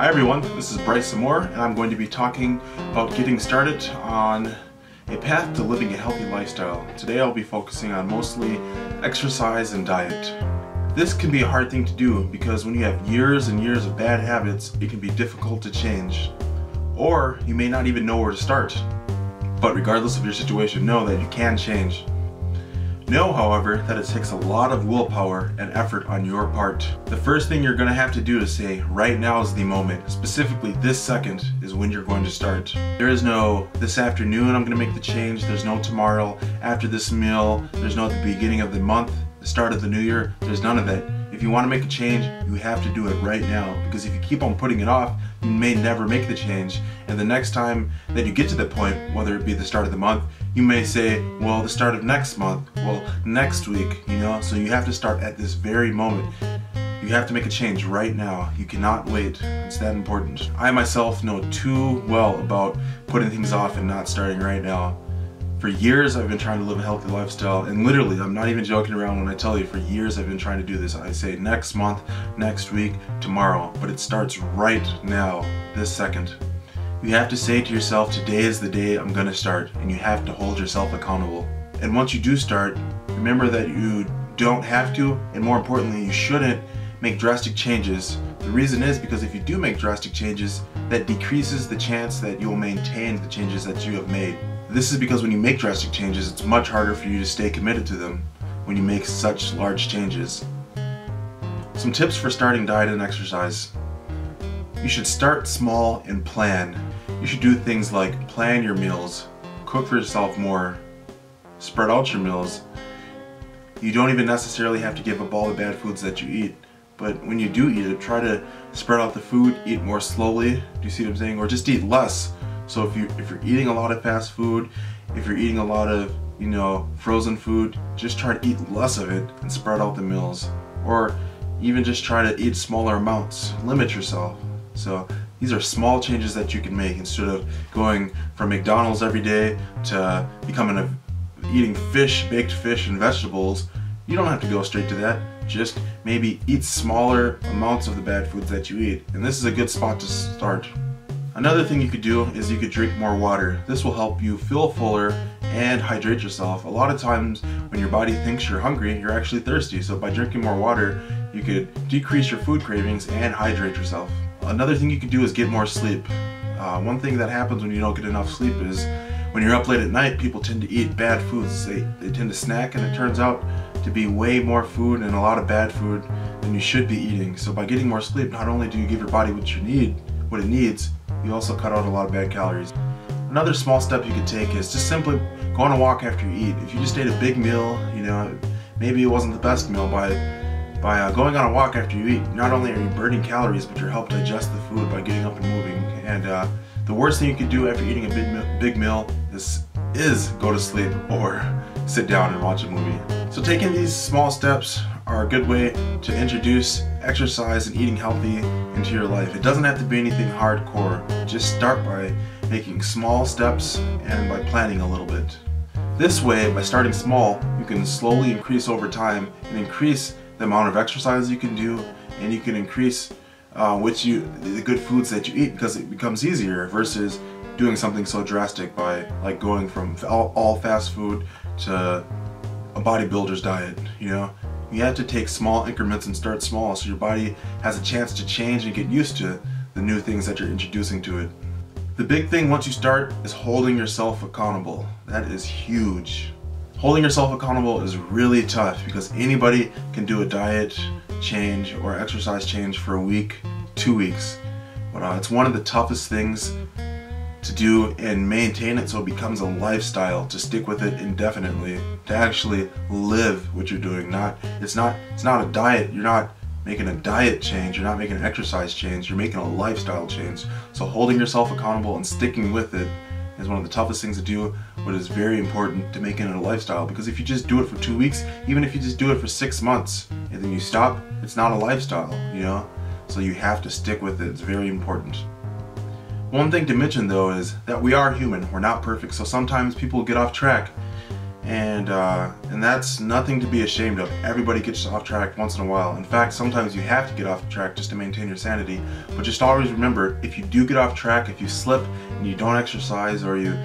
Hi everyone, this is Bryce Amour, and I'm going to be talking about getting started on a path to living a healthy lifestyle. Today I'll be focusing on mostly exercise and diet. This can be a hard thing to do because when you have years and years of bad habits, it can be difficult to change. Or you may not even know where to start. But regardless of your situation, know that you can change. Know, however, that it takes a lot of willpower and effort on your part. The first thing you're going to have to do is say, right now is the moment. Specifically, this second is when you're going to start. There is no, this afternoon I'm going to make the change. There's no tomorrow, after this meal. There's no at the beginning of the month, the start of the new year. There's none of that. If you want to make a change, you have to do it right now. Because if you keep on putting it off, you may never make the change. And the next time that you get to that point, whether it be the start of the month, you may say, well, the start of next month, well, next week, you know? So you have to start at this very moment. You have to make a change right now. You cannot wait. It's that important. I myself know too well about putting things off and not starting right now. For years I've been trying to live a healthy lifestyle, and literally, I'm not even joking around when I tell you, for years I've been trying to do this. I say next month, next week, tomorrow, but it starts right now, this second. You have to say to yourself, today is the day I'm gonna start, and you have to hold yourself accountable. And once you do start, remember that you don't have to, and more importantly, you shouldn't make drastic changes. The reason is because if you do make drastic changes, that decreases the chance that you'll maintain the changes that you have made. This is because when you make drastic changes, it's much harder for you to stay committed to them when you make such large changes. Some tips for starting diet and exercise. You should start small and plan. You should do things like plan your meals, cook for yourself more, spread out your meals. You don't even necessarily have to give up all the bad foods that you eat, but when you do eat it, try to spread out the food, eat more slowly, do you see what I'm saying? Or just eat less. So if you're eating a lot of fast food, if you're eating a lot of, frozen food, just try to eat less of it and spread out the meals. Or even just try to eat smaller amounts. Limit yourself. So these are small changes that you can make instead of going from McDonald's every day to eating fish, baked fish and vegetables. You don't have to go straight to that. Just maybe eat smaller amounts of the bad foods that you eat. And this is a good spot to start. Another thing you could do is you could drink more water. This will help you feel fuller and hydrate yourself. A lot of times when your body thinks you're hungry, you're actually thirsty. So by drinking more water, you could decrease your food cravings and hydrate yourself. Another thing you could do is get more sleep. One thing that happens when you don't get enough sleep is when you're up late at night, people tend to eat bad foods. They tend to snack, and it turns out to be way more food and a lot of bad food than you should be eating. So by getting more sleep, not only do you give your body what it needs, you also cut out a lot of bad calories. Another small step you could take is just simply go on a walk after you eat. If you just ate a big meal, maybe it wasn't the best meal, by going on a walk after you eat, not only are you burning calories, but you're helping digest the food by getting up and moving. And the worst thing you could do after eating a big meal is go to sleep or sit down and watch a movie. So taking these small steps are a good way to introduce exercise and eating healthy into your life. It doesn't have to be anything hardcore. Just start by making small steps and by planning a little bit. This way, by starting small, you can slowly increase over time and increase the amount of exercise you can do, and you can increase the good foods that you eat, because it becomes easier versus doing something so drastic by like going from all fast food to a bodybuilder's diet. You have to take small increments and start small so your body has a chance to change and get used to the new things that you're introducing to it. The big thing once you start is holding yourself accountable. That is huge. Holding yourself accountable is really tough because anybody can do a diet change or exercise change for a week, 2 weeks. But it's one of the toughest things to do and maintain it so it becomes a lifestyle, to stick with it indefinitely, to actually live what you're doing. It's not a diet. You're not making a diet change, you're not making an exercise change, you're making a lifestyle change. So holding yourself accountable and sticking with it is one of the toughest things to do, but it's very important to making it a lifestyle, because if you just do it for 2 weeks, even if you just do it for 6 months and then you stop, it's not a lifestyle, So you have to stick with it. It's very important. One thing to mention though is that we are human, we're not perfect, so sometimes people get off track And that's nothing to be ashamed of. Everybody gets off track once in a while. In fact, sometimes you have to get off track just to maintain your sanity. But just always remember, if you do get off track, if you slip and you don't exercise, or you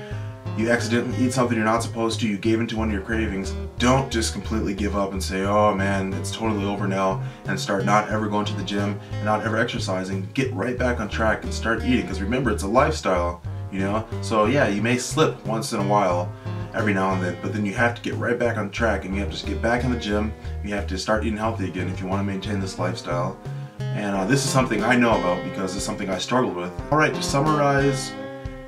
accidentally eat something you're not supposed to, you gave into one of your cravings, don't just completely give up and say, oh man, it's totally over now, and start not ever going to the gym and not ever exercising. Get right back on track and start eating, because remember, it's a lifestyle, you know? So yeah, you may slip once in a while, every now and then, but then you have to get right back on track, and you have to get back in the gym. You have to start eating healthy again if you want to maintain this lifestyle. And this is something I know about because it's something I struggled with. Alright, to summarize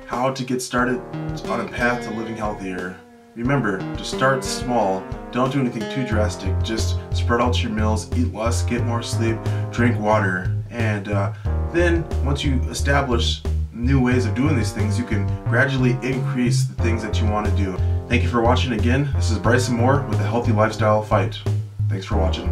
how to get started on a path to living healthier. Remember, to start small. Don't do anything too drastic. Just spread out your meals, eat less, get more sleep, drink water. And then once you establish new ways of doing these things, you can gradually increase the things that you want to do. Thank you for watching again. This is Bryce and Amour with the Healthy Lifestyle Fight. Thanks for watching.